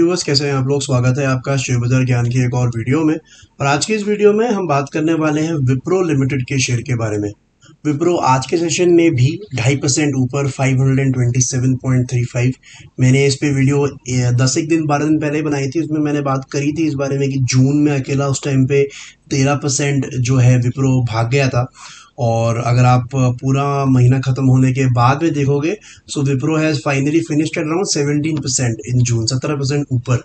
Viewers, कैसे हैं आप लोग। स्वागत है आपका शेयर बाजार ज्ञान की एक और वीडियो में। और आज की इस वीडियो में हम बात करने वाले हैं विप्रो लिमिटेड के शेयर के बारे में। विप्रो आज के सेशन में भी 2.5% ऊपर 527.35। मैंने इस पे वीडियो 12 दिन पहले बनाई थी। उसमें मैंने बात करी थी इस बारे में कि जून में अकेला उस टाइम पे 13% जो है विप्रो भाग गया था। और अगर आप पूरा महीना ख़त्म होने के बाद में देखोगे, so Wipro has finally finished at around 17% in June, 17% ऊपर।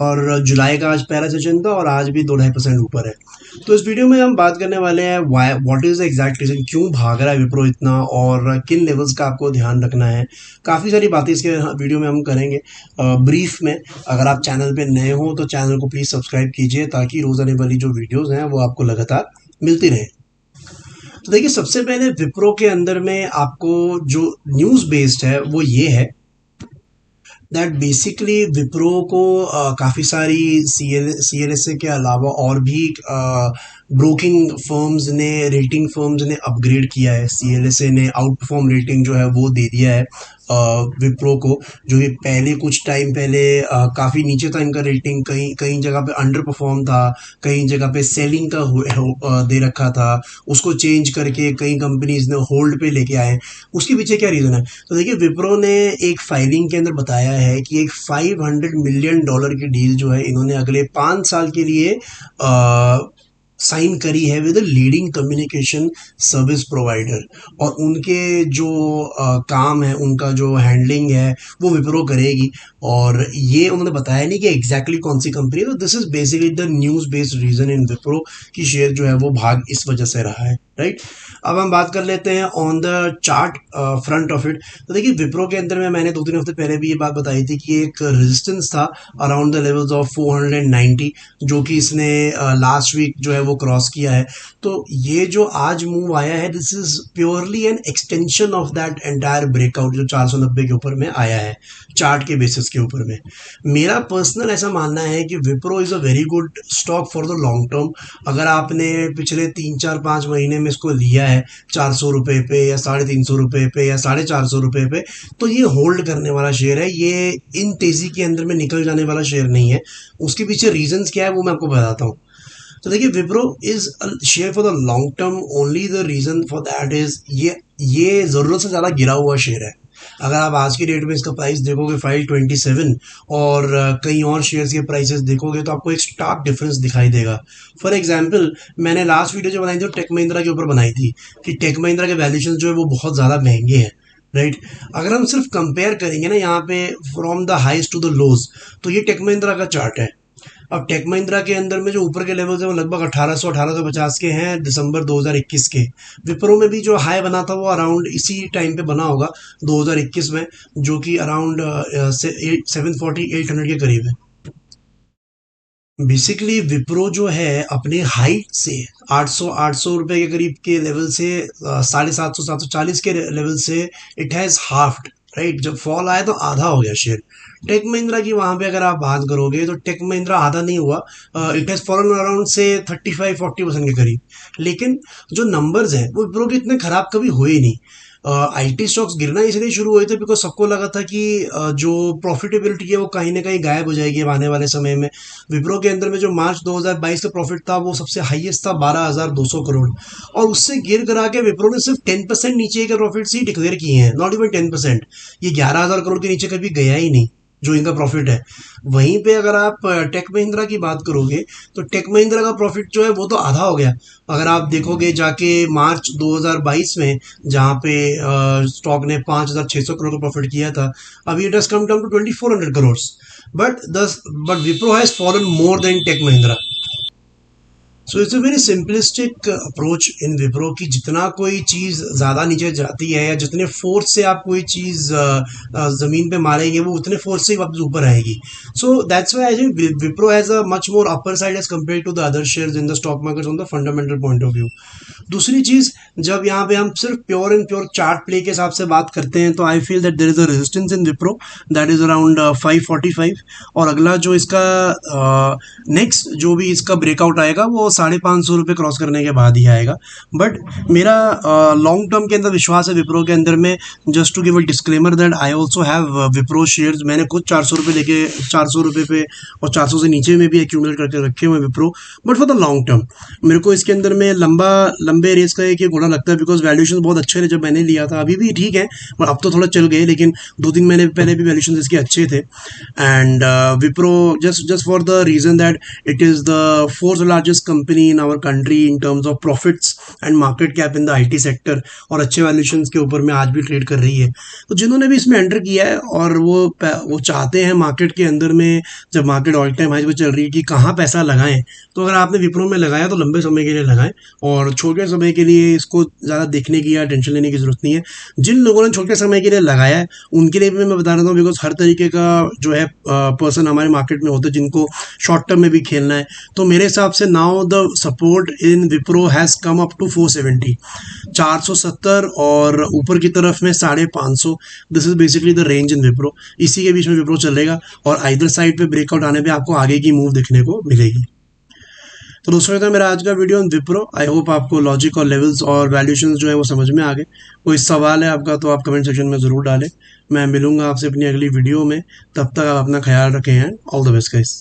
और जुलाई का आज पहला सेशन था और आज भी 2-2.5% ऊपर है। तो इस वीडियो में हम बात करने वाले हैं what is the exact reason, क्यों भाग रहा है विप्रो इतना और किन लेवल्स का आपको ध्यान रखना है। काफ़ी सारी बातें इसके वीडियो में हम करेंगे ब्रीफ में। अगर आप चैनल पे नए हो तो चैनल को प्लीज़ सब्सक्राइब कीजिए ताकि रोज़ आने वाली जो वीडियोज़ हैं वो आपको लगातार मिलती रहे। तो देखिए, सबसे पहले विप्रो के अंदर में आपको जो न्यूज़ बेस्ड है वो ये है दैट बेसिकली विप्रो को काफ़ी सारी CLSA के अलावा और भी ब्रोकिंग फर्म्स ने, रेटिंग फर्म्स ने अपग्रेड किया है। CLSA ने आउट परफॉर्म रेटिंग जो है वो दे दिया है विप्रो को, जो ये पहले कुछ टाइम पहले काफ़ी नीचे था इनका रेटिंग। कहीं कहीं जगह पे अंडर परफॉर्म था, कहीं जगह पे सेलिंग का दे रखा था। उसको चेंज करके कई कंपनीज ने होल्ड पे लेके आए। उसके पीछे क्या रीज़न है? तो देखिए, विप्रो ने एक फाइलिंग के अंदर बताया है कि एक $500 मिलियन की डील जो है इन्होंने अगले 5 साल के लिए साइन करी है with leading communication service provider. और उनके जो काम है, उनका जो हैंडलिंग है वो विप्रो करेगी। और ये उन्होंने बताया नहीं कि एग्जैक्टली कौन सी कंपनी है। तो this is basically the news based reason in Wipro की शेयर जो है वो भाग इस वजह से रहा है, राइट। अब हम बात कर लेते हैं on the chart front of it. तो देखिए, विप्रो के अंदर में मैंने 2-3 हफ्ते पहले भी ये बात बताई थी कि एक रेजिस्टेंस था अराउंड द लेवल्स ऑफ 490, जो कि इसने लास्ट वीक जो है वो क्रॉस किया है। तो ये जो आज मूव आया है, this is purely an extension of that entire breakout जो 490 के ऊपर में आया है चार्ट के बेसिस के ऊपर में। मेरा पर्सनल ऐसा मानना है कि Wipro is a very good stock for the long term. अगर आपने पिछले 3-4-5 महीने में इसको लिया है 400 रुपये पे या 350 रुपये पे या 450 रुपये पे, तो ये होल्ड करने वाला शेयर है। ये इन तेज़ी के अंदर में निकल जाने वाला शेयर नहीं है। उसके पीछे रीजंस क्या है वो मैं आपको बताता हूँ। तो देखिए, Wipro is a share for the long term. Only the reason for that is ये ज़रूरत से ज़्यादा गिरा हुआ शेयर है। अगर आप आज की डेट में इसका प्राइस देखोगे 527 और कई और शेयर्स के प्राइसेस देखोगे तो आपको एक स्टार्क डिफरेंस दिखाई देगा। फॉर एग्जांपल, मैंने लास्ट वीडियो जो बनाई थी वो टेक महिंद्रा के ऊपर बनाई थी कि टेक महिंद्रा के वैल्यूएशन जो है वो बहुत ज़्यादा महंगे हैं, राइट। अगर हम सिर्फ कंपेयर करेंगे ना यहाँ पे from the highest to the lows, तो ये टेक महिंद्रा का चार्ट है। अब टेक महिंद्रा के अंदर में जो ऊपर के लेवल्स हैं वो लगभग 1850 के हैं दिसंबर 2021 के। विप्रो में भी जो हाई बना था वो अराउंड इसी टाइम पे बना होगा 2021 में, जो कि अराउंड 740-800 के करीब है। बेसिकली विप्रो जो है अपने हाइट से 800 रुपये के करीब के लेवल से 750-740 के लेवल से इट हैज़ हाफ्ड, राइट। जब फॉल आया तो आधा हो गया शेयर। टेक महिंद्रा की वहाँ पे अगर आप बात करोगे तो टेक महिंद्रा आधा नहीं हुआ, इट हैज़ फॉलन अराउंड से 35-40% के करीब। लेकिन जो नंबर्स हैं वो विप्रो के इतने ख़राब कभी हुए ही नहीं। IT स्टॉक्स गिरना इसलिए शुरू हुए थे बिकॉज सबको लगा था कि जो प्रॉफिटेबिलिटी है वो कहीं ना कहीं गायब हो जाएगी आने वाले समय में। विप्रो के अंदर में जो मार्च 2022 का प्रॉफिट था वो सबसे हाईएस्ट था 12,200 करोड़, और उससे गिर करा के विप्रो ने सिर्फ 10% नीचे के प्रॉफिट्स ही डिक्लेयर किए हैं, नॉट इवन 10%। ये 11,000 करोड़ के नीचे कभी गया ही नहीं जो इनका प्रॉफिट है। वहीं पे अगर आप टेक महिंद्रा की बात करोगे तो टेक महिंद्रा का प्रॉफिट जो है वो तो आधा हो गया। अगर आप देखोगे जाके मार्च 2022 में, जहाँ पे स्टॉक ने 5,600 करोड़ का प्रॉफिट किया था, अभी it has come down to 2,400 crore. But Wipro has fallen more than Tech Mahindra. So it's a very simplistic approach in Wipro कि जितना कोई चीज़ ज़्यादा नीचे जाती है या जितने फोर्स से आप कोई चीज़ ज़मीन पे मारेंगे वो उतने फोर्स से ही वापस ऊपर आएगी। So that's why I think Wipro has a much more upper side edge compare to the other shares in the stock market on the fundamental point of view. दूसरी चीज़, जब यहाँ पे हम सिर्फ pure and pure chart play के हिसाब से बात करते हैं तो I feel that there is a resistance in Wipro that is around 545। और अगला जो इसका नेक्स्ट जो भी इसका ब्रेकआउट आएगा वो ₹550 क्रॉस करने के बाद ही आएगा। बट मेरा लॉन्ग टर्म के अंदर विश्वास है विप्रो के अंदर में। Just to give a disclaimer that I also have Wipro shares. मैंने खुद ₹400 लेके ₹400 पे और 400 से नीचे में भी एक्यूमुलेट करके रखे हुए Wipro, but for the long term. मेरे को इसके अंदर में लंबे रेस का एक घोड़ा लगता है, बिकॉज वैल्यूएशन बहुत अच्छे थे जब मैंने लिया था। अभी भी ठीक है पर अब तो थोड़ा चल गए, लेकिन 2-3 महीने पहले भी वैल्यूएशन इसके अच्छे थे। And Wipro just for the reason that it is the fourth largest company in our country in terms of profits and market cap in the IT sector, और अच्छे वैल्यूएशन के ऊपर में आज भी ट्रेड कर रही है। तो जिन्होंने भी इसमें एंटर किया है और वो चाहते हैं मार्केट के अंदर में, जब मार्केट ऑल टाइम हाई पे चल रही है, कि कहाँ पैसा लगाएं, तो अगर आपने विप्रो में लगाया तो लंबे समय के लिए लगाएं, और छोटे समय के लिए इसको ज़्यादा देखने की या टेंशन लेने की जरूरत नहीं है। जिन लोगों ने छोटे समय के लिए लगाया है उनके लिए भी मैं बता रहा हूँ, बिकॉज हर तरीके का जो है पर्सन हमारे मार्केट में होते हैं जिनको शॉर्ट टर्म में भी खेलना है। तो मेरे हिसाब से now the support in Wipro has come up to 470, 470 और ऊपर की तरफ में 550। This is basically the range in Wipro. इसी के बीच में विप्रो चलेगा और आइदर साइड पे ब्रेकआउट आने पे आपको आगे की मूव देखने को मिलेगी। तो दोस्तों ये था मेरा आज का video on Wipro. I hope आपको लॉजिक और लेवल्स और वैल्यूएशन जो है वो समझ में आ गए। कोई सवाल है आपका तो आप कमेंट सेक्शन में ज़रूर डालें। मैं मिलूंगा आपसे अपनी अगली वीडियो में। तब तक आप अपना ख्याल रखें and all the best guys.